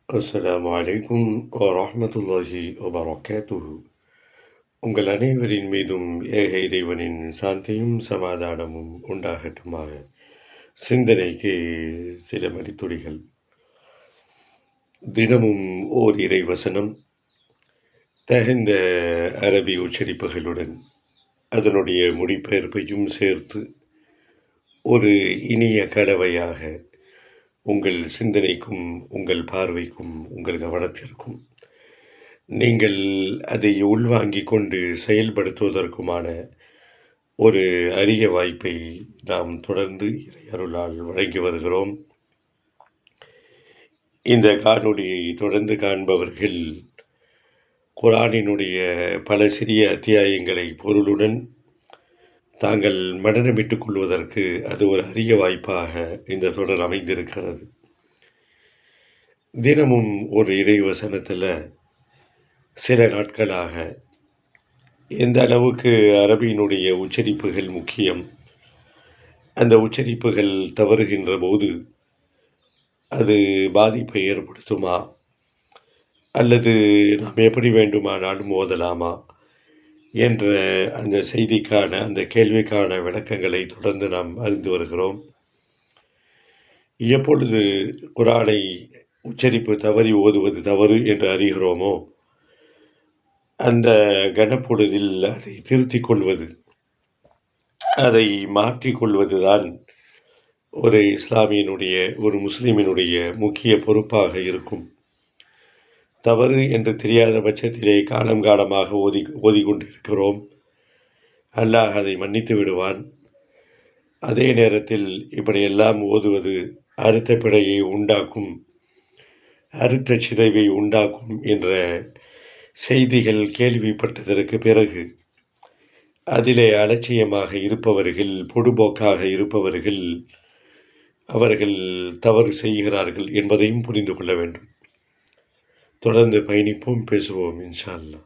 அஸ்ஸலாமு அலைக்கும் வரஹ்மத்துல்லாஹி வபரகாத்துஹு. உங்கள் அனைவரின் மீதும் ஏக இறைவனின் சாந்தியும் சமாதானமும் உண்டாகட்டுமாக. சிந்தனைக்கு சில மணித்துளிகள். தினமும் ஓர் இறைவசனம் தகுந்த அரபி உச்சரிப்புகளுடன் அதனுடைய மொழிபெயர்ப்பையும் சேர்த்து ஒரு இனிய கலவையாக உங்கள் சிந்தனைக்கும் உங்கள் பார்வைக்கும் உங்கள் கவனத்திற்கும் நீங்கள் அதை உள்வாங்கிக் கொண்டு செயல்படுத்துவதற்குமான ஒரு அரிய வாய்ப்பை நாம் தொடர்ந்து இறை அருளால் வழங்கி வருகிறோம். இந்த காணொளியை தொடர்ந்து காண்பவர்கள் குர்ஆனினுடைய பல சிறிய அத்தியாயங்களை பொருளுடன் தாங்கள் மனனமிட்டுக் கொள்வதற்கு அது ஒரு அரிய வாய்ப்பாக இந்த தொடர் அமைந்திருக்கிறது. தினமும் ஒரு இறைவசனத்தில் சில நாட்களாக எந்த அளவுக்கு அரபியினுடைய உச்சரிப்புகள் முக்கியம், அந்த உச்சரிப்புகள் தவறுகின்ற போது அது பாதிப்பை ஏற்படுத்துமா, அல்லது நாம் எப்படி வேண்டுமானாலும் ஓதலாமா என்ற அந்த செய்திக்கான, அந்த கேள்விக்கான விளக்கங்களை தொடர்ந்து நாம் அறிந்து வருகிறோம். எப்பொழுது குர்ஆனை உச்சரிப்பு தவறி ஓதுவது தவறு என்று அறிகிறோமோ, அந்த கணப்பொழுதில் அதை திருத்திக் கொள்வது, அதை மாற்றிக்கொள்வது தான் ஒரு இஸ்லாமியனுடைய, ஒரு முஸ்லிமினுடைய முக்கிய பொறுப்பாக இருக்கும். தவறு என்று தெரியாத பட்சத்திலே காலமாக ஓதிக்கொண்டிருக்கிறோம். அல்லாஹ் அதை மன்னித்து விடுவான். அதே நேரத்தில் இப்படியெல்லாம் ஓதுவது அறுத்த பிழையை உண்டாக்கும், அறுத்த சிதைவை உண்டாக்கும் என்ற செய்திகள் கேள்விப்பட்டதற்கு பிறகு அதிலே அலட்சியமாக இருப்பவர்கள், பொடுபோக்காக இருப்பவர்கள், அவர்கள் தவறு செய்கிறார்கள் என்பதையும் புரிந்து கொள்ள வேண்டும். தொடர்ந்து பயணிப்போம், பேசுவோம் இன்ஷா அல்லாஹ்.